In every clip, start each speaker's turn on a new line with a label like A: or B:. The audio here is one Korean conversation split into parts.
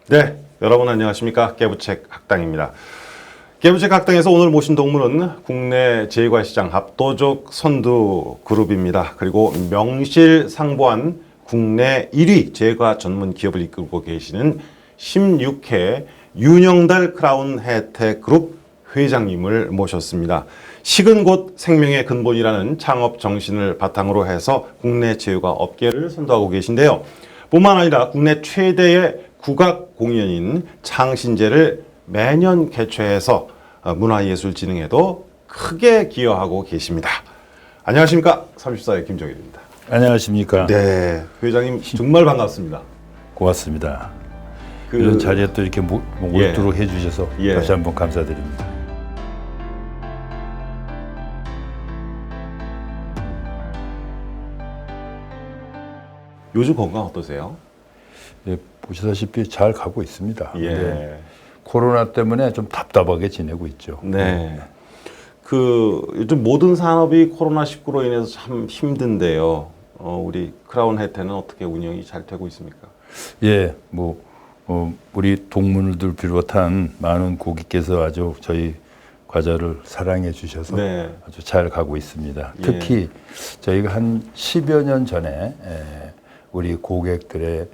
A: 네, 여러분 안녕하십니까? 깨부책 학당입니다. 깨부책 학당에서 오늘 모신 동물은 국내 제과시장 압도적 선두 그룹입니다. 그리고 명실상부한 국내 1위 제과 전문 기업을 이끌고 계시는 16회 윤영달 크라운 혜택 그룹 회장님을 모셨습니다. 식은 곧 생명의 근본이라는 창업 정신을 바탕으로 해서 국내 제과 업계를 선도하고 계신데요. 뿐만 아니라 국내 최대의 국악 공연인 창신제를 매년 개최해서 문화예술진흥에도 크게 기여하고 계십니다. 안녕하십니까? 34회 김정일입니다.
B: 안녕하십니까?
A: 네, 회장님 정말 반갑습니다.
B: 고맙습니다. 이런 자리에 또 이렇게 모도록 해주셔서 다시 한번 감사드립니다.
A: 요즘 건강 어떠세요?
B: 예, 보시다시피 잘 가고 있습니다.
A: 예.
B: 코로나 때문에 좀 답답하게 지내고 있죠.
A: 네. 요즘 모든 산업이 코로나19로 인해서 참 힘든데요. 우리 크라운 혜택은 어떻게 운영이 잘 되고 있습니까?
B: 예, 우리 동물들 비롯한 많은 고객께서 아주 저희 과자를 사랑해 주셔서
A: 네.
B: 아주 잘 가고 있습니다. 특히 저희가 한 10여 년 전에 우리 고객들의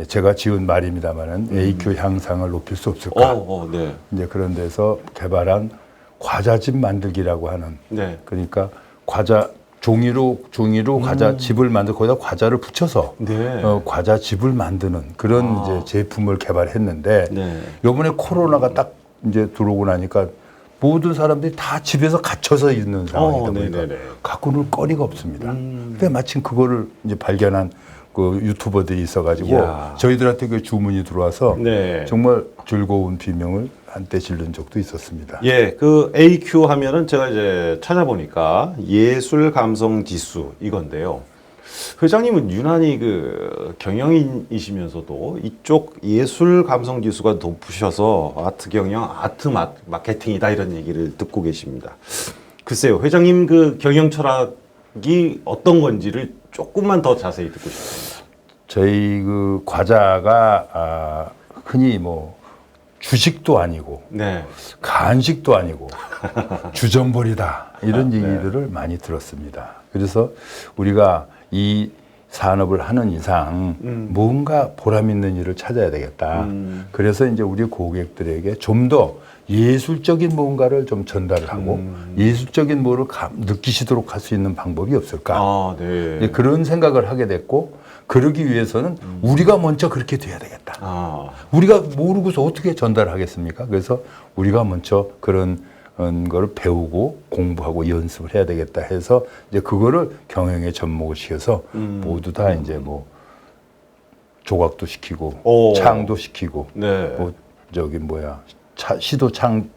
B: 제가 지은 말입니다만은 AQ 향상을 높일 수 없을까?
A: 네.
B: 이제 그런 데서 개발한 과자집 만들기라고 하는.
A: 네.
B: 그러니까 과자 종이로 과자집을 만들고 거기다 과자를 붙여서
A: 네.
B: 과자집을 만드는 그런 이제 제품을 개발했는데
A: 네.
B: 요번에 코로나가 딱 이제 들어오고 나니까 모든 사람들이 다 집에서 갇혀서 있는 상황이다 보니까 갖고 놀 거리가 없습니다. 근데 마침 그거를 이제 발견한 그 유튜버들이 있어가지고 저희들한테 그 주문이 들어와서 정말 즐거운 비명을 한때 지른 적도 있었습니다.
A: 예, 그 AQ 하면은 제가 이제 찾아보니까 예술 감성 지수 이건데요. 회장님은 유난히 그 경영인이시면서도 이쪽 예술 감성 지수가 높으셔서 아트 경영, 아트 마케팅이다 이런 얘기를 듣고 계십니다. 글쎄요, 회장님 그 경영 철학이 어떤 건지를 조금만 더 자세히 듣고 싶습니다.
B: 저희 그 과자가 흔히 주식도 아니고 간식도 아니고 주전벌이다 이런 얘기들을 많이 들었습니다. 그래서 우리가 이 산업을 하는 이상 뭔가 보람 있는 일을 찾아야 되겠다. 그래서 이제 우리 고객들에게 좀 더 예술적인 뭔가를 좀 전달을 하고 예술적인 뭐를 느끼시도록 할 수 있는 방법이 없을까. 그런 생각을 하게 됐고 그러기 위해서는 우리가 먼저 그렇게 돼야 되겠다. 우리가 모르고서 어떻게 전달하겠습니까? 그래서 우리가 먼저 그런 걸 배우고 공부하고 연습을 해야 되겠다 해서 이제 그거를 경영에 접목을 시켜서 모두 다 이제 조각도 시키고 창도 시키고 시도 창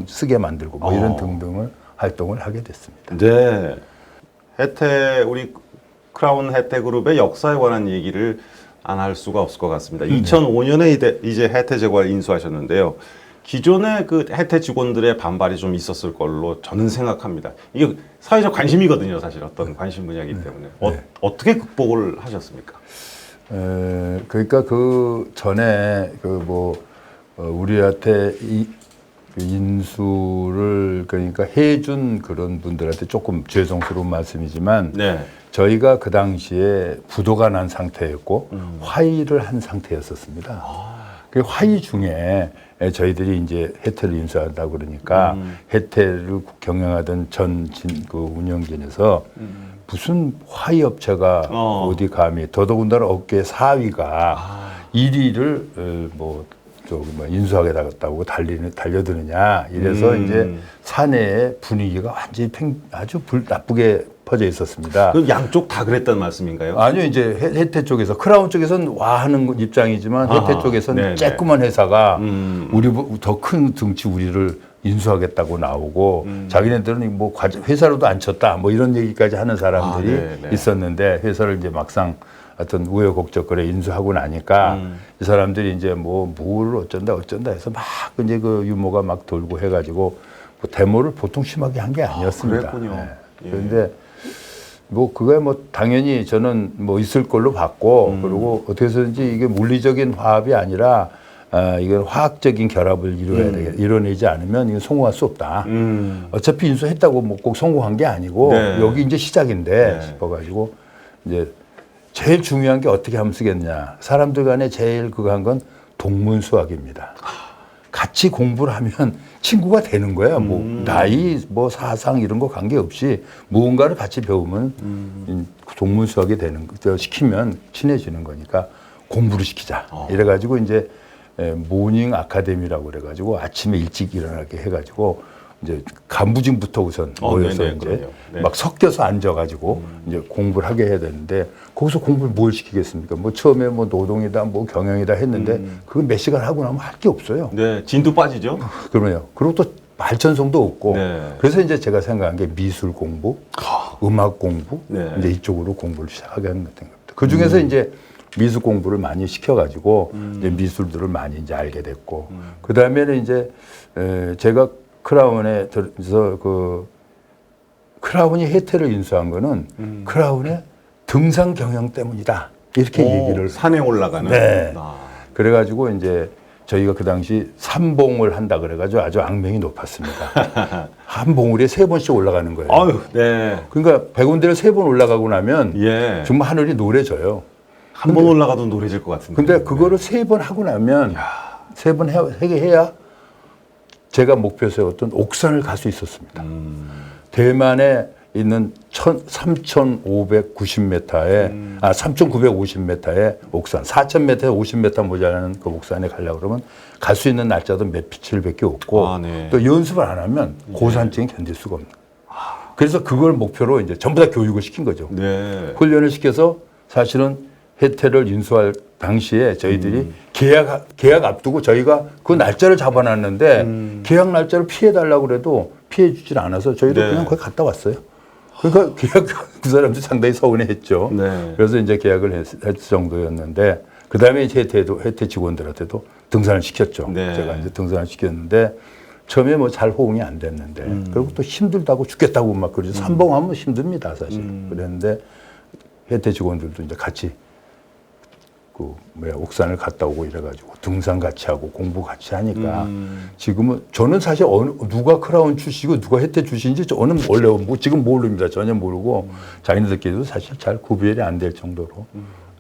B: 쓰게 만들고 이런 등등을 활동을 하게 됐습니다.
A: 네. 우리 크라운 혜택그룹의 역사에 관한 얘기를 안 할 수가 없을 것 같습니다. 2005년에 이제 혜택 제과를 인수하셨는데요. 기존의 그 혜택 직원들의 반발이 좀 있었을 걸로 저는 생각합니다. 이게 사회적 관심이거든요, 사실 어떤 관심 분야이기 때문에. 어떻게 극복을 하셨습니까?
B: 그러니까 그 전에 우리한테 인수를 그러니까 해준 그런 분들한테 조금 죄송스러운 말씀이지만 저희가 그 당시에 부도가 난 상태였고 화의를 한 상태였었습니다. 그 화의 중에 저희들이 이제 혜태를 인수한다 그러니까 혜태를 경영하던 그 운영진에서 무슨 화의 업체가 어디 감히 더더군다나 업계 4위가 1위를 인수하겠다고 달려드느냐 이래서 이제 사내의 분위기가 완전히 아주 나쁘게 퍼져 있었습니다.
A: 그 양쪽 다 그랬다는 말씀인가요?
B: 아니요, 이제 혜태 쪽에서 크라운 쪽에서는 와하는 입장이지만 혜태 쪽에서는 쬐끄만 회사가 우리 더 큰 등치 우리를 인수하겠다고 나오고 자기네들은 회사로도 안 쳤다 이런 얘기까지 하는 사람들이 있었는데 회사를 이제 막상 어떤 우여곡절거려 인수하고 나니까 이 사람들이 이제 뭘 어쩐다 해서 막 이제 그 유머가 막 돌고 해가지고 데모를 보통 심하게 한 게 아니었습니다.
A: 그랬군요.
B: 그런데 그거야 당연히 저는 있을 걸로 봤고 그리고 어떻게 해서든지 이게 물리적인 화합이 아니라 이건 화학적인 결합을 이뤄내지 않으면 이건 성공할 수 없다. 어차피 인수했다고 뭐 꼭 성공한 게 아니고
A: 네.
B: 여기 이제 시작인데
A: 네.
B: 싶어가지고 이제 제일 중요한 게 어떻게 하면 쓰겠냐. 사람들 간에 제일 그거 한 건 동문수학입니다. 같이 공부를 하면 친구가 되는 거야. 뭐 나이, 뭐 사상 이런 거 관계없이 무언가를 같이 배우면 동문수학이 되는 거 시키면 친해지는 거니까 공부를 시키자. 이래가지고 이제 모닝 아카데미라고 그래가지고 아침에 일찍 일어나게 해가지고 이제 간부진부터 우선 모여서
A: 네네,
B: 이제
A: 네.
B: 막 섞여서 앉아가지고 이제 공부를 하게 해야 되는데 거기서 공부를 뭘 시키겠습니까? 뭐 처음에 뭐 노동이다, 뭐 경영이다 했는데 그건 몇 시간 하고 나면 할 게 없어요.
A: 네, 진도 빠지죠.
B: 그러면요. 그리고 또 발전성도 없고.
A: 네.
B: 그래서 이제 제가 생각한 게 미술 공부, 음악 공부,
A: 네.
B: 이제 이쪽으로 공부를 시작하게 하는 것 같은 겁니다. 그 중에서 이제 미술 공부를 많이 시켜가지고 이제 미술들을 많이 이제 알게 됐고, 그 다음에는 이제 제가 크라운에 들어서 그 크라운이 혜태를 인수한 거는 크라운의 등산 경영 때문이다. 이렇게 얘기를.
A: 산에 올라가는.
B: 네.
A: 아.
B: 그래가지고 이제 저희가 그 당시 삼봉을 한다 그래가지고 아주 악명이 높았습니다. 한 봉우리에 3번씩 올라가는 거예요.
A: 아유, 네.
B: 그러니까 100원대를 3번 올라가고 나면
A: 예.
B: 정말 하늘이 노래져요.
A: 한 번 올라가도 노래질 것 같은데.
B: 근데 그거를 3번 하고 나면 3번 해야 제가 목표 세웠던 옥산을 갈 수 있었습니다. 대만에 있는 3,590m에 3,950m의 옥산, 4,000m에 50m 모자라는 그 옥산에 가려고 그러면 갈 수 있는 날짜도 며칠밖에 없고
A: 아, 네.
B: 또 연습을 안 하면 고산증이 견딜 수가 없는 거예요. 그래서 그걸 목표로 이제 전부 다 교육을 시킨 거죠.
A: 네.
B: 훈련을 시켜서 사실은 혜태를 인수할 당시에 저희들이 계약 앞두고 저희가 그 날짜를 잡아놨는데 계약 날짜를 피해달라고 그래도 피해주질 않아서 저희도
A: 네.
B: 그냥 거기 갔다 왔어요. 그러니까 계약 그 사람도 상당히 서운해했죠.
A: 네.
B: 그래서 이제 계약을 했을 정도였는데 그 다음에 이제 혜태 직원들한테도 등산을 시켰죠.
A: 네.
B: 제가 이제 등산을 시켰는데 처음에 뭐 잘 호응이 안 됐는데 그리고 또 힘들다고 죽겠다고 막 그러죠. 삼봉하면 힘듭니다, 사실. 그랬는데 혜태 직원들도 이제 같이 옥산을 갔다 오고 이래가지고 등산 같이 하고 공부 같이 하니까 지금은 저는 사실 누가 크라운 출신이고 누가 혜태 출신인지 저는 원래 뭐 지금 모릅니다. 전혀 모르고 자기네들끼리도 사실 잘 구별이 안 될 정도로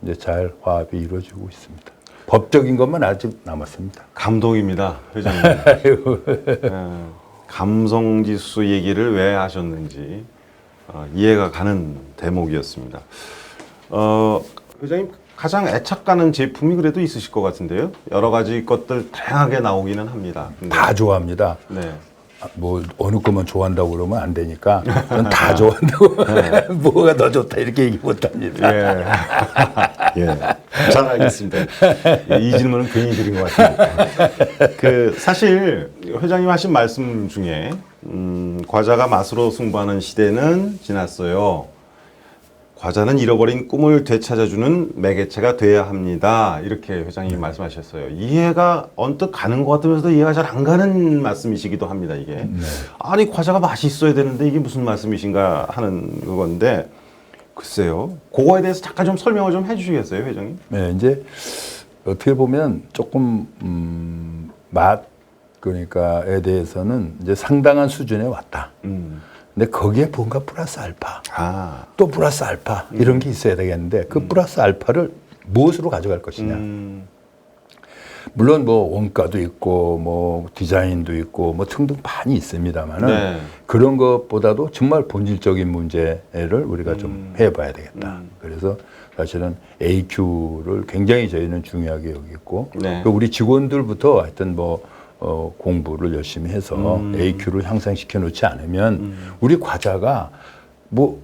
B: 이제 잘 화합이 이루어지고 있습니다. 법적인 것만 아직 남았습니다.
A: 감동입니다, 회장님. 감성지수 얘기를 왜 하셨는지 이해가 가는 대목이었습니다. 회장님 가장 애착 가는 제품이 그래도 있으실 것 같은데요. 여러 가지 것들 다양하게 나오기는 합니다. 근데
B: 다 좋아합니다.
A: 네.
B: 뭐 어느 것만 좋아한다고 그러면 안 되니까 전 다 좋아한다고 뭐가 더 좋다 이렇게 얘기 못합니다.
A: 예. 예. 잘 알겠습니다. 예, 이 질문은 괜히 드린 것 같아요. 사실 회장님 하신 말씀 중에 과자가 맛으로 승부하는 시대는 지났어요. 과자는 잃어버린 꿈을 되찾아주는 매개체가 돼야 합니다. 이렇게 회장님이 말씀하셨어요. 이해가 언뜻 가는 것 같으면서도 이해가 잘 안 가는 말씀이시기도 합니다. 이게
B: 네.
A: 아니 과자가 맛이 있어야 되는데 이게 무슨 말씀이신가 하는 그건데 글쎄요. 그거에 대해서 잠깐 좀 설명을 좀 해주시겠어요, 회장님?
B: 네, 이제 어떻게 보면 조금 맛 그러니까에 대해서는 이제 상당한 수준에 왔다. 근데 거기에 뭔가 플러스 알파, 또 플러스 알파 이런 게 있어야 되겠는데 그 플러스 알파를 무엇으로 가져갈 것이냐. 물론 뭐 원가도 있고 뭐 디자인도 있고 뭐 등등 많이 있습니다만은
A: 네.
B: 그런 것보다도 정말 본질적인 문제를 우리가 좀 해봐야 되겠다. 그래서 사실은 AQ를 굉장히 저희는 중요하게 여기고
A: 네.
B: 우리 직원들부터 하여튼 공부를 열심히 해서 AQ를 향상시켜 놓지 않으면 우리 과자가 뭐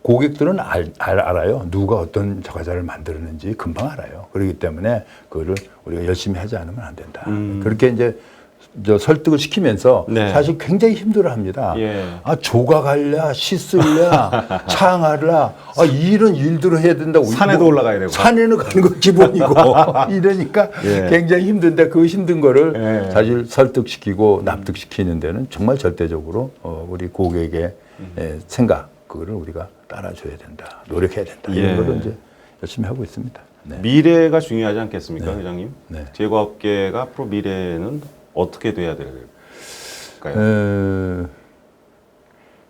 B: 고객들은 알아요. 누가 어떤 과자를 만들었는지 금방 알아요. 그렇기 때문에 그거를 우리가 열심히 하지 않으면 안 된다. 그렇게 이제 설득을 시키면서
A: 네.
B: 사실 굉장히 힘들어합니다.
A: 예.
B: 조각할랴, 씻을랴, 창할랴, 이런 일들을 해야 된다고.
A: 산에도 올라가야 되고.
B: 산에는 가는 건 기본이고 이러니까
A: 예.
B: 굉장히 힘든데 그 힘든 거를
A: 예.
B: 사실 설득시키고 납득시키는 데는 정말 절대적으로 우리 고객의 생각 그거를 우리가 따라줘야 된다, 노력해야 된다 이런
A: 예.
B: 거를 이제 열심히 하고 있습니다. 네.
A: 미래가 중요하지 않겠습니까,
B: 네.
A: 회장님?
B: 네.
A: 제과업계가 앞으로 미래는 어떻게 돼야 될까요?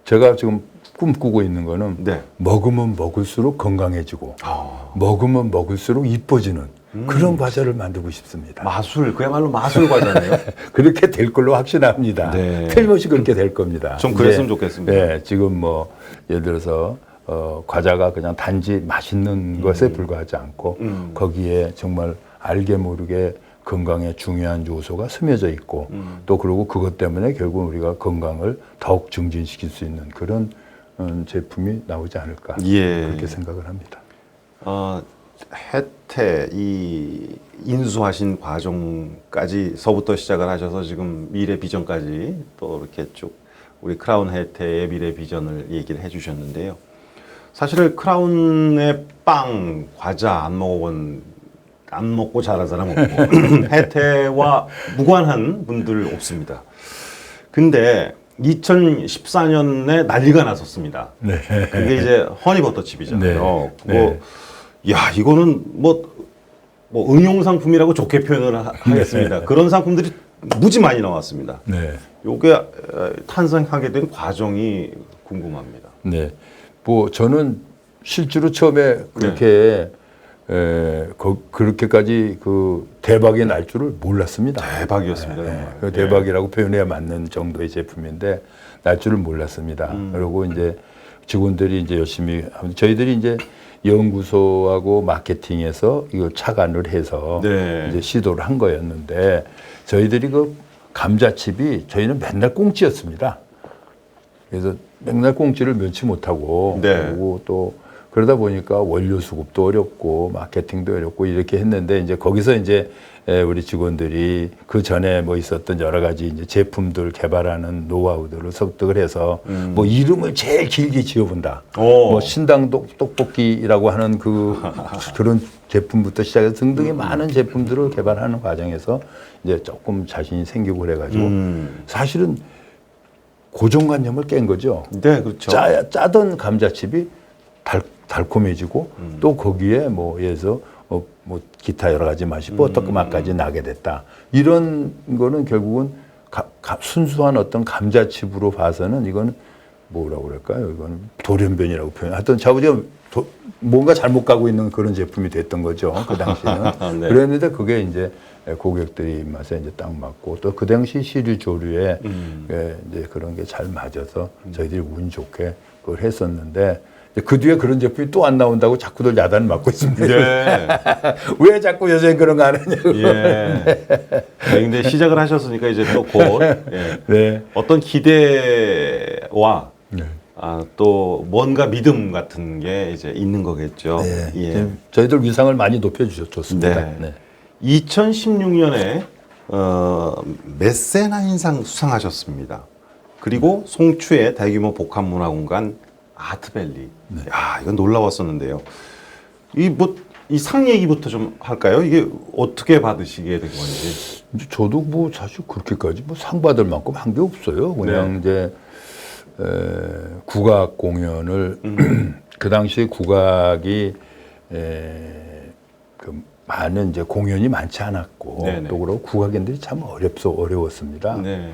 B: 제가 지금 꿈꾸고 있는 거는
A: 네.
B: 먹으면 먹을수록 건강해지고
A: 아,
B: 먹으면 먹을수록 이뻐지는 그런 과자를 만들고 싶습니다.
A: 마술, 그야말로 마술 과자네요.
B: 그렇게 될 걸로 확신합니다.
A: 네.
B: 틀림없이 그렇게 될 겁니다.
A: 좀 그랬으면
B: 이제,
A: 좋겠습니다.
B: 네, 지금 뭐 예를 들어서 과자가 그냥 단지 맛있는 것에 불과하지 않고 거기에 정말 알게 모르게 건강에 중요한 요소가 스며져 있고 또 그리고 그것 때문에 결국 우리가 건강을 더욱 증진시킬 수 있는 그런 제품이 나오지 않을까
A: 예.
B: 그렇게 생각을 합니다.
A: 혜태 이 인수하신 과정까지서부터 시작을 하셔서 지금 미래 비전까지 또 이렇게 쭉 우리 크라운 혜태의 미래 비전을 얘기를 해주셨는데요. 사실은 크라운의 빵, 과자 안 먹고 자란 사람 없고 혜태와 무관한 분들 없습니다. 근데 2014년에 난리가 났었습니다.
B: 네.
A: 그게 이제 허니버터칩이잖아요.
B: 네.
A: 야, 이거는 뭐 응용 상품이라고 좋게 표현을 하겠습니다.
B: 네.
A: 그런 상품들이 무지 많이 나왔습니다.
B: 네.
A: 요게 탄생하게 된 과정이 궁금합니다.
B: 네. 뭐 저는 실제로 처음에 그렇게 그렇게까지 그 대박이 날 줄을 몰랐습니다.
A: 대박이었습니다. 정말.
B: 그 대박이라고 표현해야 맞는 정도의 제품인데 날 줄을 몰랐습니다. 그리고 이제 직원들이 이제 열심히 하면 저희들이 이제 연구소하고 마케팅에서 이걸 착안을 해서
A: 네.
B: 이제 시도를 한 거였는데 저희들이 그 감자칩이 저희는 맨날 꽁찌였습니다. 그래서 맨날 꽁찌를 면치 못하고
A: 네.
B: 그리고 또 그러다 보니까 원료 수급도 어렵고 마케팅도 어렵고 이렇게 했는데 이제 거기서 이제 우리 직원들이 그 전에 뭐 있었던 여러 가지 이제 제품들 개발하는 노하우들을 습득을 해서 뭐 이름을 제일 길게 지어본다. 뭐 신당 떡볶이라고 하는 그런 제품부터 시작해서 등등의 많은 제품들을 개발하는 과정에서 이제 조금 자신이 생기고 그래가지고 사실은 고정관념을 깬 거죠.
A: 네, 그렇죠.
B: 짜던 감자칩이 달콤해지고 또 거기에 뭐 예를 들어서 뭐 기타 여러 가지 맛이 버터 맛까지 나게 됐다. 이런 거는 결국은 순수한 어떤 감자칩으로 봐서는 이거는 뭐라고 그럴까요? 이거는 돌연변이라고 표현. 하여튼 자부지가 뭔가 잘못 가고 있는 그런 제품이 됐던 거죠. 그 당시에는.
A: 네.
B: 그랬는데 그게 이제 고객들의 입맛에 이제 딱 맞고 또 그 당시 시류 조류에 이제 그런 게 잘 맞아서 저희들이 운 좋게 그걸 했었는데 그 뒤에 그런 제품이 또 안 나온다고 자꾸들 야단을 맞고 있습니다.
A: 네.
B: 왜 자꾸 요새 그런 거 안 하냐고.
A: 예. 네, 근데 시작을 하셨으니까 이제 또 곧
B: 네.
A: 어떤 기대와
B: 네.
A: 또 뭔가 믿음 같은 게 이제 있는 거겠죠.
B: 네.
A: 예.
B: 저희들 위상을 많이 높여주셨습니다.
A: 네.
B: 네.
A: 2016년에 메세나인상 수상하셨습니다. 그리고 송추의 대규모 복합문화공간 아트밸리. 야, 이건 놀라웠었는데요. 이 상 얘기부터 좀 할까요? 이게 어떻게 받으시게 된 건지.
B: 저도 뭐 사실 그렇게까지 뭐 상 받을 만큼 한 게 없어요. 그냥 이제 국악 공연을 그 당시 국악이 그 많은 이제 공연이 많지 않았고
A: 네네.
B: 또 그러고 국악인들이 참 어려웠습니다.
A: 네.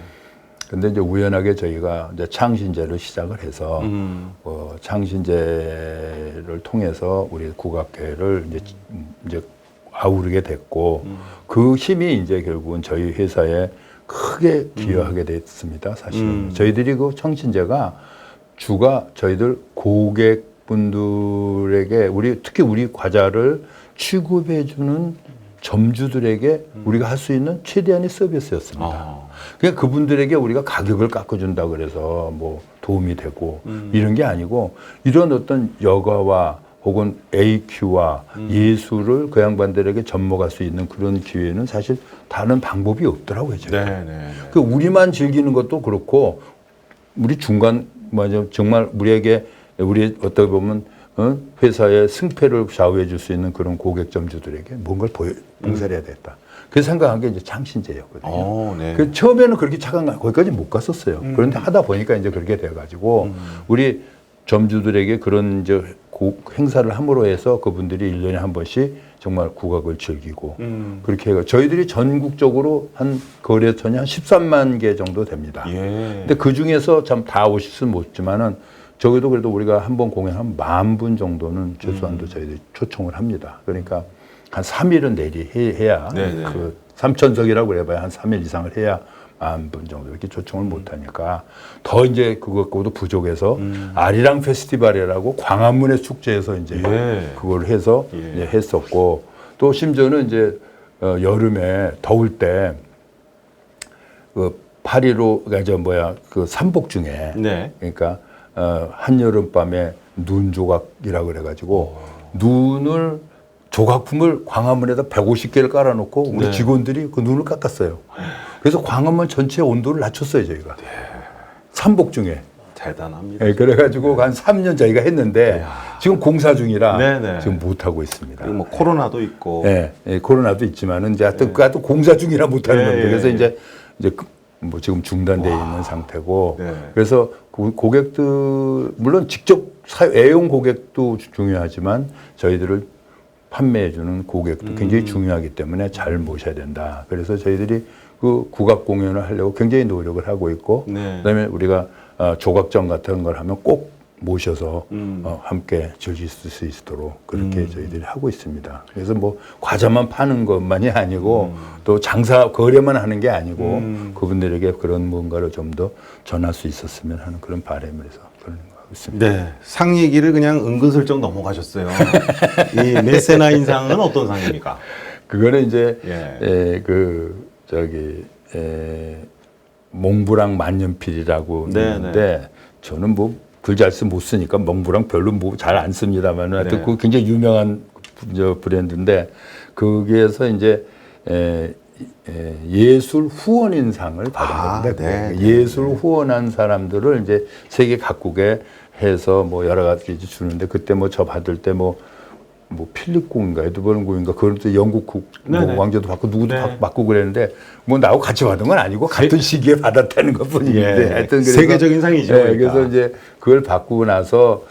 B: 근데 이제 우연하게 저희가 이제 창신제를 시작을 해서 창신제를 통해서 우리 국악계를 이제 아우르게 됐고 그 힘이 이제 결국은 저희 회사에 크게 기여하게 됐습니다. 사실은 저희들이 그 창신제가 주가 저희들 고객분들에게 특히 우리 과자를 취급해주는 점주들에게 우리가 할 수 있는 최대한의 서비스였습니다. 그러니까 그분들에게 우리가 가격을 깎아준다 그래서 뭐 도움이 되고 이런 게 아니고 이런 어떤 여가와 혹은 AQ와 예술을 그 양반들에게 접목할 수 있는 그런 기회는 사실 다른 방법이 없더라고요. 제가.
A: 네.
B: 그 우리만 즐기는 것도 그렇고 우리 정말 우리에게 우리 어떻게 보면 회사의 승패를 좌우해 줄 수 있는 그런 고객 점주들에게 뭔가를 봉사를 해야 되겠다. 그래서 생각한 게 이제 창신제였거든요.
A: 네.
B: 그 처음에는 그렇게 거기까지 못 갔었어요. 그런데 하다 보니까 이제 그렇게 돼가지고 우리 점주들에게 그런 이제 행사를 함으로 해서 그분들이 1년에 한 번씩 정말 국악을 즐기고 그렇게 해가 저희들이 전국적으로 한 거래처는 한 13만 개 정도 됩니다. 근데 그 중에서 참 다 오실 수는 못지만은 적어도 그래도 우리가 한 번 공연하면 10,000분 정도는 최소한도 저희들이 초청을 합니다. 그러니까 한 3일은 내리 해야 그 3,000석이라고 해봐야 한 3일 이상을 해야 10,000분 정도 이렇게 초청을 못하니까 더 이제 그것보다 부족해서 아리랑 페스티벌이라고 광화문의 축제에서 이제 그걸 해서 이제 했었고 또 심지어는 이제 여름에 더울 때 그 8.15 그러니까 그 삼복 중에 그러니까 한여름 밤에 눈 조각이라고 그래가지고 눈을 조각품을 광화문에다 150개를 깔아놓고 우리 직원들이 그 눈을 깎았어요. 그래서 광화문 전체 온도를 낮췄어요, 저희가. 삼복 중에.
A: 대단합니다.
B: 네, 그래가지고 한 3년 저희가 했는데 지금 공사 중이라 지금 못하고 있습니다.
A: 뭐 코로나도 있고.
B: 네, 코로나도 있지만은 이제 하여튼 그것도 공사 중이라 못하는 겁니다. 그래서 이제 뭐 지금 중단되어 있는 상태고 그래서 고객들, 물론 직접 애용 고객도 중요하지만 저희들을 판매해주는 고객도 굉장히 중요하기 때문에 잘 모셔야 된다. 그래서 저희들이 그 국악 공연을 하려고 굉장히 노력을 하고 있고, 그다음에 우리가 조각전 같은 걸 하면 꼭 모셔서 함께 즐길 수 있도록 그렇게 저희들이 하고 있습니다. 그래서 뭐 과자만 파는 것만이 아니고 또 장사 거래만 하는 게 아니고 그분들에게 그런 뭔가를 좀 더 전할 수 있었으면 하는 그런 바람에서 그런 거 하고 있습니다.
A: 네, 상 얘기를 그냥 은근슬쩍 넘어가셨어요. 이 메세나인 상은 어떤 상입니까?
B: 그거는 이제 몽브랑 만년필이라고 있는데 저는 뭐 글 잘 못 쓰니까 몽브랑 별로 뭐 잘 안 씁니다만 하여튼 그 굉장히 유명한 브랜드인데 거기에서 이제 예술 후원인상을 받은 겁니다. 예술 후원한 사람들을 이제 세계 각국에 해서 뭐 여러 가지 주는데 그때 뭐 저 받을 때 뭐 필립 공인가 에드버른 공인가 그런 또 영국 뭐 왕조도 받고 누구도 받고 그랬는데 뭐 나하고 같이 받은 건 아니고 같은 시기에 받았다는 것뿐인데 하여튼 그래서
A: 세계적인 상이죠.
B: 그래서 이제 그걸 받고 나서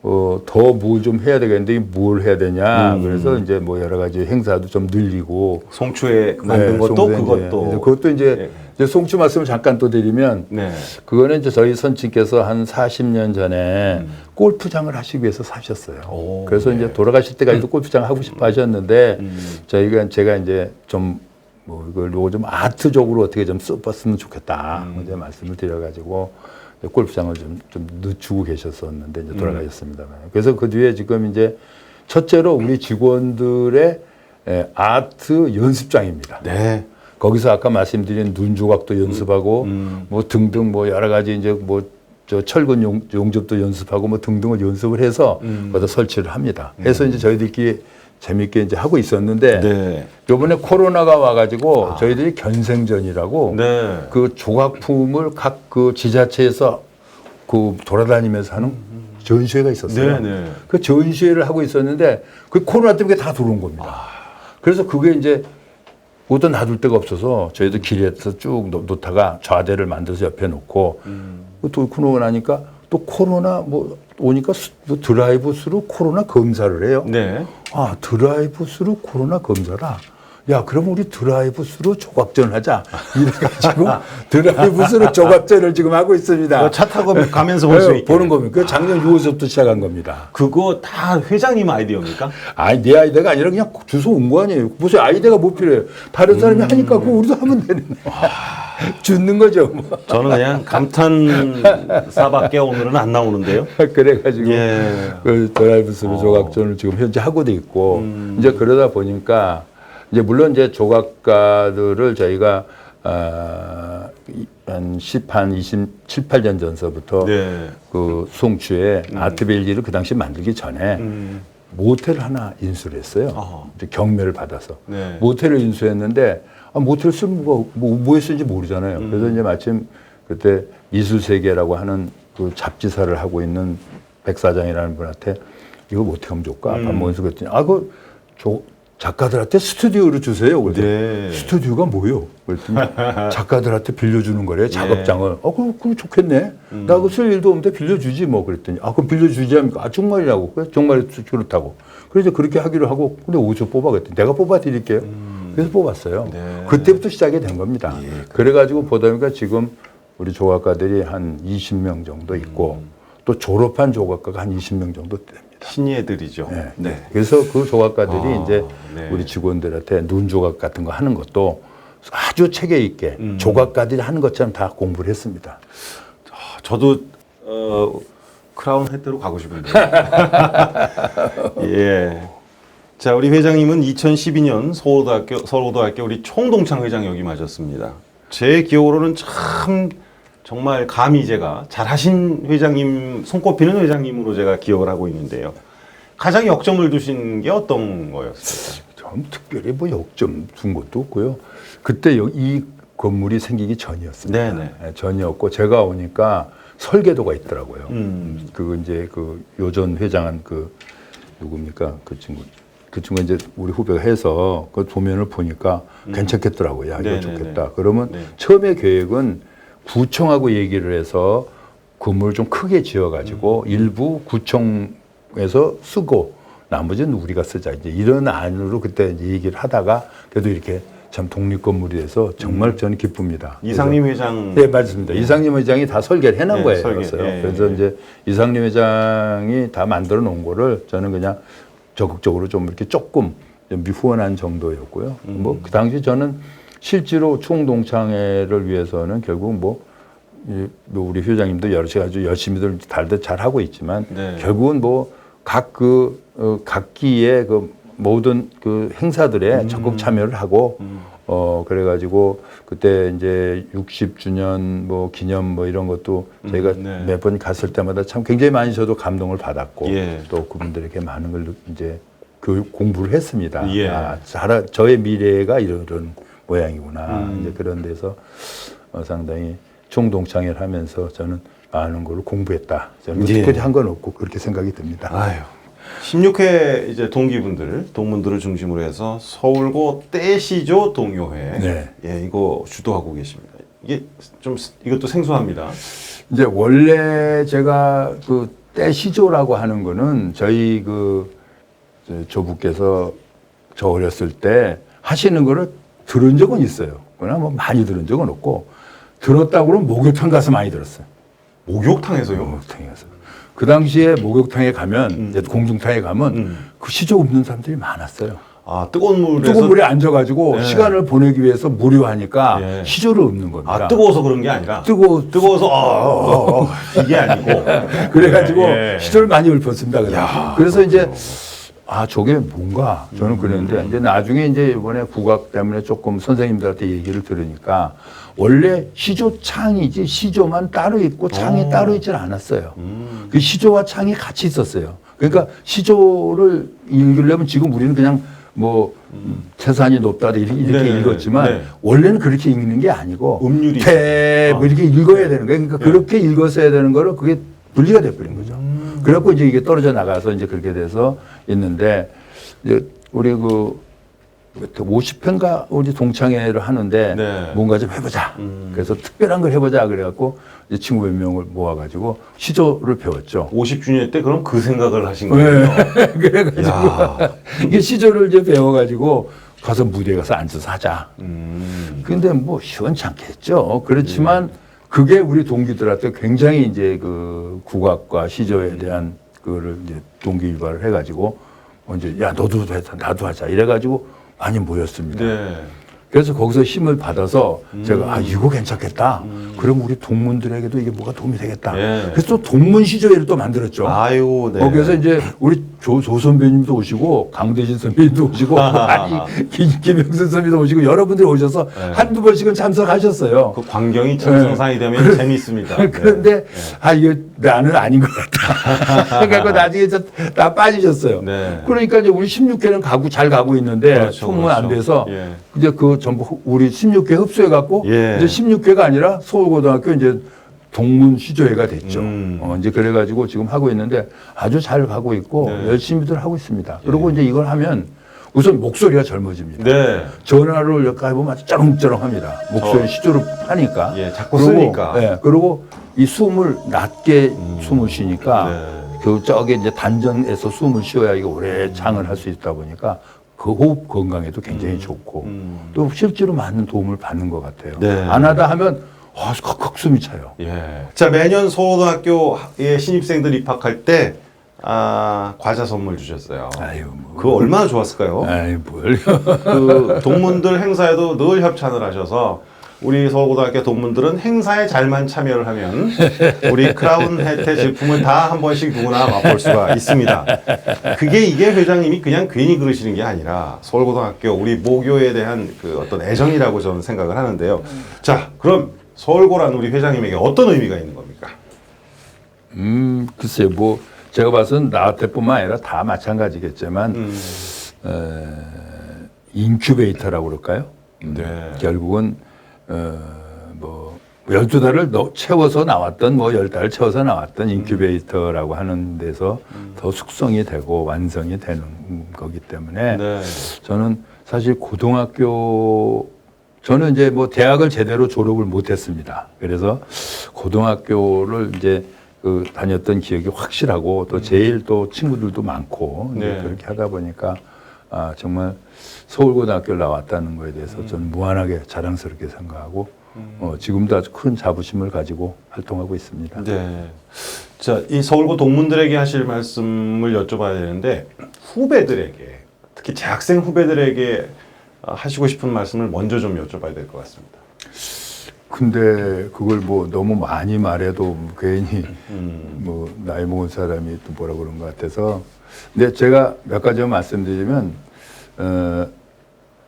B: 더 뭘 좀 해야 되겠는데 뭘 해야 되냐 그래서 이제 뭐 여러 가지 행사도 좀 늘리고
A: 송추에 만든 것도
B: 그것도 이제 송추 말씀을 잠깐 또 드리면 그거는 이제 저희 선친께서 한 40년 전에 골프장을 하시기 위해서 사셨어요. 그래서 이제 돌아가실 때까지도 골프장 하고 싶어 하셨는데 제가 이제 좀 뭐 이걸 좀 아트적으로 어떻게 좀 써봤으면 좋겠다 이제 말씀을 드려가지고 골프장을 좀 늦추고 계셨었는데 이제 돌아가셨습니다. 그래서 그 뒤에 지금 이제 첫째로 우리 직원들의 아트 연습장입니다. 거기서 아까 말씀드린 눈 조각도 연습하고 뭐 등등 뭐 여러 가지 이제 뭐 저 철근 용접도 연습하고 뭐 등등을 연습을 해서 거기다 설치를 합니다. 해서 이제 저희들끼리 재밌게 이제 하고 있었는데 이번에 코로나가 와가지고 저희들이 견생전이라고 그 조각품을 각 그 지자체에서 그 돌아다니면서 하는 전시회가 있었어요. 그 전시회를 하고 있었는데 그 코로나 때문에 다 들어온 겁니다. 그래서 그게 이제 어디다 놔둘 데가 없어서 저희도 길에서 쭉 놓다가 좌대를 만들어서 옆에 놓고 또 코로나 나니까 또 코로나 뭐 오니까 드라이브 스루 코로나 검사를 해요. 아, 드라이브 스루 코로나 검사라. 야, 그럼 우리 드라이브 스루 조각전을 하자. 이래가지고 드라이브 스루 조각전을 지금 하고 있습니다.
A: 차 타고 가면서 볼 수 있게.
B: 보는 겁니다. 그 작년 6월부터 시작한 겁니다.
A: 그거 다 회장님 아이디어입니까?
B: 아니, 내 아이디어가 아니라 그냥 주워 온 거 아니에요. 무슨 아이디어가 뭐 필요해요. 다른 사람이 하니까 그거 우리도 하면 되는 주는 거죠. 뭐.
A: 저는 그냥 감탄사밖에 오늘은 안 나오는데요.
B: 그래가지고 그 드라이브 스루 조각전을 지금 현재 하고도 있고 이제 그러다 보니까 이제 물론 이제 조각가들을 저희가 한 27, 8년 전서부터 그 송추에 아트밸리를 그 당시 만들기 전에 모텔을 하나 인수를 했어요. 이제 경매를 받아서 모텔을 인수했는데 모텔 쓰면 뭐에 쓰는지 모르잖아요. 그래서 이제 마침 그때 미술세계라고 하는 그 잡지사를 하고 있는 백 사장이라는 분한테 이거 어떻게 하면 좋을까? 밥 먹으면서 그랬더니 작가들한테 스튜디오를 주세요. 그래서
A: 네.
B: 스튜디오가 뭐요? 그랬더니 작가들한테 빌려주는 거래, 작업장을. 그럼 좋겠네. 나 그거 쓸 일도 없는데 빌려주지 뭐. 그랬더니 그럼 빌려주지 합니까? 정말이라고. 그래? 정말 그렇다고. 그래서 그렇게 하기로 하고, 근데 어디서 뽑아? 그랬더니 내가 뽑아드릴게요. 그래서 뽑았어요.
A: 네.
B: 그때부터 시작이 된 겁니다. 그래가지고 보다 보니까 지금 우리 조각가들이 한 20명 정도 있고, 또 졸업한 조각가가 한 20명 정도 됩니다.
A: 신예들이죠.
B: 네.
A: 네.
B: 그래서 그 조각가들이 이제
A: 네.
B: 우리 직원들한테 눈 조각 같은 거 하는 것도 아주 체계 있게 조각가들이 하는 것처럼 다 공부를 했습니다.
A: 저도 크라운 햇대로 가고 싶은데. 예. 자, 우리 회장님은 2012년 서울고등학교 우리 총동창 회장 역임하셨습니다. 제 기억으로는 참 정말 감히 제가 잘하신 회장님, 손꼽히는 회장님으로 제가 기억을 하고 있는데요. 가장 역점을 두신 게 어떤 거였을까요?
B: 좀 특별히 뭐 역점 둔 것도 없고요. 그때 이 건물이 생기기 전이었습니다.
A: 네네.
B: 네, 전이었고 제가 오니까 설계도가 있더라고요. 그 이제 그 요전 회장한 그 누굽니까 그 친구 이제 우리 후배가 해서 그 도면을 보니까 괜찮겠더라고요. 야, 이거
A: 네네네.
B: 좋겠다. 그러면
A: 네.
B: 처음에 계획은 구청하고 얘기를 해서 건물을 좀 크게 지어가지고 일부 구청에서 쓰고 나머지는 우리가 쓰자. 이제 이런 안으로 그때 이제 얘기를 하다가 그래도 이렇게 참 독립 건물이 돼서 정말 저는 기쁩니다.
A: 이상림 회장.
B: 네, 맞습니다. 이상림 회장이 다 설계를 해놓은
A: 네,
B: 거예요.
A: 설계.
B: 그래서 이제 이상림 회장이 다 만들어 놓은 거를 저는 그냥 적극적으로 좀 이렇게 조금 좀 후원한 정도였고요. 뭐 그 당시 저는 실제로 총동창회를 위해서는 결국 뭐 우리 회장님도 여러 가지 아주 열심히들 달들 잘 하고 있지만
A: 네.
B: 결국은 뭐 각 기의 그 모든 그 행사들에 적극 참여를 하고 그래가지고 그때 이제 60주년 뭐 기념 뭐 이런 것도 저희가
A: 네.
B: 매번 갔을 때마다 참 굉장히 많이 저도 감동을 받았고
A: 예.
B: 또 그분들에게 많은 걸 이제 교육 공부를 했습니다.
A: 예.
B: 저의 미래가 이런 모양이구나. 이제 그런 데서 상당히 총동창회를 하면서 저는 많은 걸 공부했다. 저는
A: 예.
B: 특별히 한 건 없고 그렇게 생각이 듭니다.
A: 아유. 16회 이제 동문들을 중심으로 해서 서울고 떼시조 동요회.
B: 네.
A: 예, 이거 주도하고 계십니다. 이게 좀 이것도 생소합니다.
B: 이제 원래 제가 그 떼시조라고 하는 거는 저희 그 조부께서 저 어렸을 때 하시는 거를 들은 적은 있어요. 그러나 뭐 많이 들은 적은 없고 들었다고 그러면 목욕탕 가서 많이 들었어요.
A: 목욕탕에서요?
B: 목욕탕에 가서. 그 당시에 목욕탕에 가면 이제 공중탕에 가면 그 시조 없는 사람들이 많았어요.
A: 아, 뜨거운 물에서
B: 뜨거운 물에 앉아가지고
A: 네.
B: 시간을 보내기 위해서 무료하니까
A: 예.
B: 시조를 없는 겁니다.
A: 아, 뜨거워서 그런 게 아니라 뜨거워서 이게 아니고
B: 그래가지고
A: 예.
B: 시조를 많이 읊었습니다. 그래서 이제 저게 뭔가 저는 그랬는데 이제 나중에 이제 이번에 국악 때문에 조금 선생님들한테 얘기를 들으니까 원래 시조 창이지 시조만 따로 있고 창이 따로 있지는 않았어요. 그 시조와 창이 같이 있었어요. 그러니까 시조를 읽으려면 지금 우리는 그냥 뭐 태산이 높다 이렇게
A: 네,
B: 읽었지만
A: 네.
B: 원래는 그렇게 읽는 게 아니고
A: 음률이
B: 뭐 이렇게 읽어야 되는 거예요. 그러니까 그렇게 읽었어야 되는 거를 그게 분리가 돼버린 거죠. 그래갖고 이제 이게 떨어져 나가서 이제 그렇게 돼서 있는데 이제 우리 그 50회인가 우리 동창회를 하는데
A: 네.
B: 뭔가 좀 해보자. 그래서 특별한 걸 해보자. 그래갖고 이제 친구 몇 명을 모아가지고 시조를 배웠죠.
A: 50주년 때 그럼 그 생각을 하신 거예요.
B: 그래가지고
A: 야.
B: 이게 시조를 이제 배워가지고 가서 무대에 가서 앉아서 하자. 근데 뭐 시원찮게 했죠. 그렇지만 그게 우리 동기들한테 굉장히 이제 그 국악과 시조에 대한 그거를 이제 동기유발을 해가지고 이제 야 너도 하자 나도 하자 이래가지고 많이 모였습니다.
A: 네.
B: 그래서 거기서 힘을 받아서 제가 이거 괜찮겠다. 그럼 우리 동문들에게도 이게 뭐가 도움이 되겠다.
A: 예.
B: 그래서 또 동문 시조회를 또 만들었죠.
A: 아유, 네.
B: 그래서 이제 우리 조 선배님도 오시고 강대진 선배님도 오시고 김영선 선배님도 오시고 여러분들이 오셔서
A: 네.
B: 한두 번씩은 참석하셨어요.
A: 그 광경이 천성상이 되면 재미있습니다.
B: 그런데 이게 나는 아닌 것 같다. 그러니까 나중에 다 빠지셨어요.
A: 네.
B: 그러니까 이제 우리 16회는 잘 가고 있는데
A: 그렇죠,
B: 소문 안
A: 그렇죠.
B: 돼서
A: 예.
B: 이제 그 전부 우리 16회 흡수해 갖고
A: 예.
B: 이제 16회가 아니라 서울고등학교 이제 동문 시조회가 됐죠. 이제 그래가지고 지금 하고 있는데 아주 잘 가고 있고
A: 네.
B: 열심히들 하고 있습니다. 그리고 이제 이걸 하면 우선 목소리가 젊어집니다.
A: 네.
B: 전화를 여기까지 해보면 아주 쩌렁쩌렁합니다. 목소리 시조를 하니까.
A: 예, 자꾸 쓰니까.
B: 예, 그리고 이 숨을 낮게 숨을 쉬니까
A: 네.
B: 그 저기 이제 단전에서 숨을 쉬어야 이게 오래 장을 할 수 있다 보니까 그 호흡 건강에도 굉장히 좋고 또 실제로 많은 도움을 받는 것 같아요.
A: 네.
B: 안 하다 하면 컥컥 숨이 차요.
A: 예. 자, 매년 서울고등학교에 신입생들 입학할 때 과자 선물 주셨어요.
B: 아유, 뭐.
A: 그거 얼마나 좋았을까요?
B: 아이, 뭘.
A: 그 동문들 행사에도 늘 협찬을 하셔서 우리 서울고등학교 동문들은 행사에 잘만 참여를 하면 우리 크라운 혜태 제품을 다 한 번씩 누구나 맛볼 수가 있습니다. 이게 회장님이 그냥 괜히 그러시는 게 아니라 서울고등학교 우리 모교에 대한 그 어떤 애정이라고 저는 생각을 하는데요. 자, 그럼 서울고란 우리 회장님에게 어떤 의미가 있는 겁니까?
B: 글쎄요, 뭐 제가 봐서는 나한테뿐만 아니라 다 마찬가지겠지만 인큐베이터라고 그럴까요?
A: 네.
B: 결국은 뭐 12달을 채워서 나왔던 뭐 10달을 채워서 나왔던 인큐베이터라고 하는 데서 더 숙성이 되고 완성이 되는 거기 때문에
A: 네.
B: 저는 사실 저는 이제 뭐 대학을 제대로 졸업을 못했습니다. 그래서 고등학교를 이제 다녔던 기억이 확실하고 또 제일 또 친구들도 많고
A: 네.
B: 그렇게 하다 보니까 정말 서울고등학교를 나왔다는 거에 대해서 저는 무한하게 자랑스럽게 생각하고 지금도 아주 큰 자부심을 가지고 활동하고 있습니다.
A: 네. 자, 이 서울고 동문들에게 하실 말씀을 여쭤봐야 되는데 후배들에게 특히 재학생 후배들에게 하시고 싶은 말씀을 먼저 좀 여쭤봐야 될 것 같습니다.
B: 근데 그걸 뭐 너무 많이 말해도 괜히 뭐 나이 먹은 사람이 또 뭐라 그런 것 같아서 근데 제가 몇 가지만 말씀드리면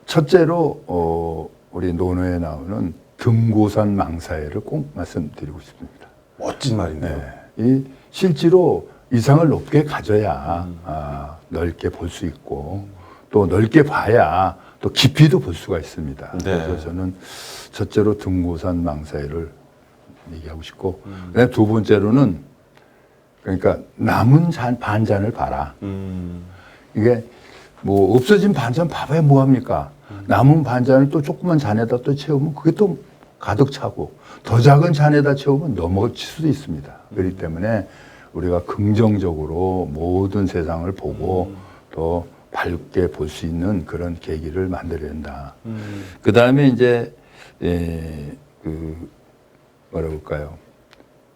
B: 첫째로 우리 논어에 나오는 등고선 망사회를 꼭 말씀드리고 싶습니다.
A: 멋진 말이네요.
B: 네. 이 실제로 이상을 높게 가져야 넓게 볼 수 있고 또 넓게 봐야 또 깊이도 볼 수가 있습니다.
A: 네.
B: 그래서 저는 첫째로 등고선 망사회를 얘기하고 싶고 그다음에 두 번째로는 그러니까 남은 반잔을 봐라. 이게 뭐 없어진 반잔 봐봐야 뭐합니까? 남은 반잔을 또 조그만 잔에다 또 채우면 그게 또 가득 차고 더 작은 잔에다 채우면 넘어질 수도 있습니다. 그렇기 때문에 우리가 긍정적으로 모든 세상을 보고 또 밝게 볼 수 있는 그런 계기를 만들어야 된다. 그 다음에 이제 뭐라 볼까요?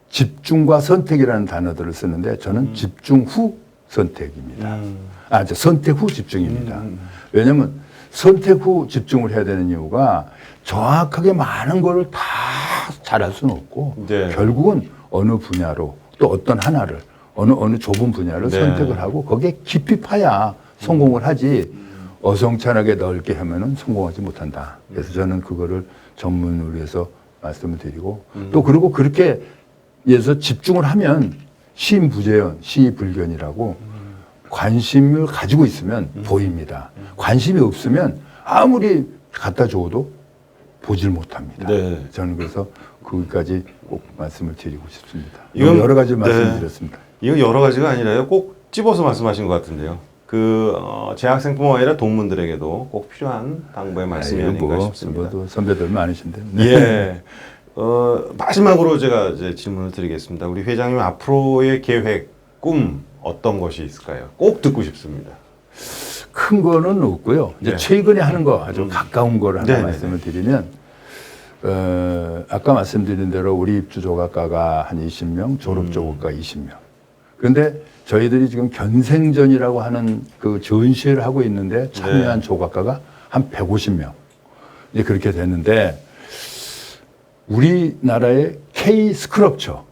B: 집중과 선택이라는 단어들을 쓰는데 저는 집중 후 선택입니다. 선택 후 집중입니다. 왜냐하면 선택 후 집중을 해야 되는 이유가 정확하게 많은 걸 다 잘할 수는 없고
A: 네.
B: 결국은 어느 분야로 또 어떤 하나를 어느 좁은 분야를
A: 네.
B: 선택을 하고 거기에 깊이 파야 성공을 하지 어성찬하게 넓게 하면은 성공하지 못한다. 그래서 저는 그거를 전문으로 해서 말씀을 드리고 또 그리고 그렇게 해서 집중을 하면 시인부재현, 시불견이라고 관심을 가지고 있으면 보입니다. 관심이 없으면 아무리 갖다 줘도 보질 못합니다.
A: 네.
B: 저는 그래서 거기까지 꼭 말씀을 드리고 싶습니다.
A: 이건-
B: 여러 가지
A: 네.
B: 말씀드렸습니다.
A: 이거 여러 가지가 아니라요. 꼭 집어서 말씀하신 것 같은데요. 재학생뿐만 아니라 동문들에게도 꼭 필요한 당부의 말씀이 아닌가 싶습니다.
B: 선배들 많으신데.
A: 예. 마지막으로 제가 이제 질문을 드리겠습니다. 우리 회장님 앞으로의 계획, 꿈 어떤 것이 있을까요? 꼭 듣고 싶습니다.
B: 큰 거는 없고요. 이제
A: 네.
B: 최근에 하는 거 아주 가까운 거를 하나
A: 네,
B: 말씀을 드리면 아까 말씀드린 대로 우리 입주 조각가가 한 20명, 졸업 조각가 20명. 그런데 저희들이 지금 견생전이라고 하는 그 전시회를 하고 있는데 참여한 조각가가 한 150명. 이제 그렇게 됐는데 우리나라의 K 스크럽처,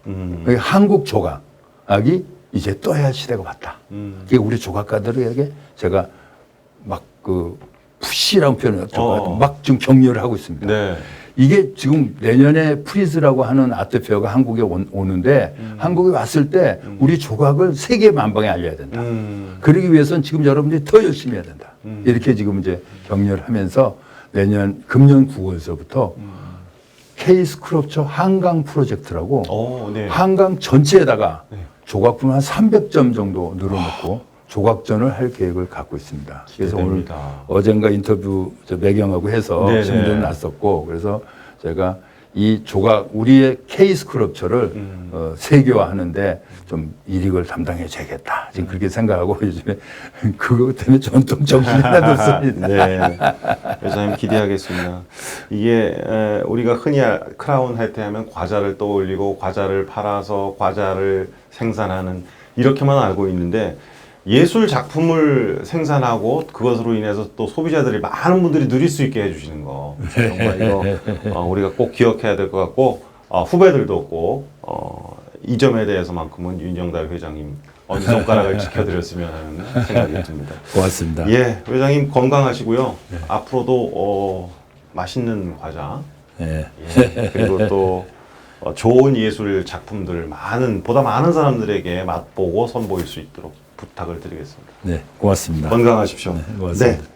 B: 한국 조각이 이제 떠야 할 시대가 왔다. 이게 우리 조각가들에게 제가 막 푸시라는 표현을 막 지금 격려를 하고 있습니다.
A: 네.
B: 이게 지금 내년에 프리즈라고 하는 아트페어가 한국에 오는데 한국에 왔을 때 우리 조각을 세계 만방에 알려야 된다. 그러기 위해서는 지금 여러분들이 더 열심히 해야 된다. 이렇게 지금 이제 격려를 하면서 금년 9월서부터 K 스크럽처 한강 프로젝트라고
A: 네.
B: 한강 전체에다가 조각품 한 300점 정도 늘어놓고 조각전을 할 계획을 갖고 있습니다. 그래서 오늘
A: 기대됩니다.
B: 어젠가 인터뷰 매경하고 해서
A: 네네.
B: 신문도 났었고 그래서 제가 이 조각 우리의 케이스 클럽처를 세계화하는데 좀 일익을 담당해 줘야겠다. 지금 그렇게 생각하고 요즘에 그것 때문에 전통 정신이 나뒀습니다.
A: 네, 회장님 기대하겠습니다. 이게 우리가 흔히 크라운 할 때 하면 과자를 떠올리고 과자를 팔아서 과자를 생산하는 이렇게만 알고 있는데 예술 작품을 생산하고 그것으로 인해서 또 소비자들이 많은 분들이 누릴 수 있게 해주시는 거 정말 이거 우리가 꼭 기억해야 될 것 같고 후배들도 꼭 이 점에 대해서만큼은 윤정달 회장님 엄지손가락을 지켜드렸으면 하는 생각이 듭니다.
B: 고맙습니다.
A: 예, 회장님 건강하시고요. 앞으로도 맛있는 과자,
B: 네.
A: 예, 그리고 또 좋은 예술 작품들 보다 많은 사람들에게 맛보고 선보일 수 있도록 부탁을 드리겠습니다.
B: 네, 고맙습니다.
A: 건강하십시오.
B: 네, 고맙습니다.
A: 네.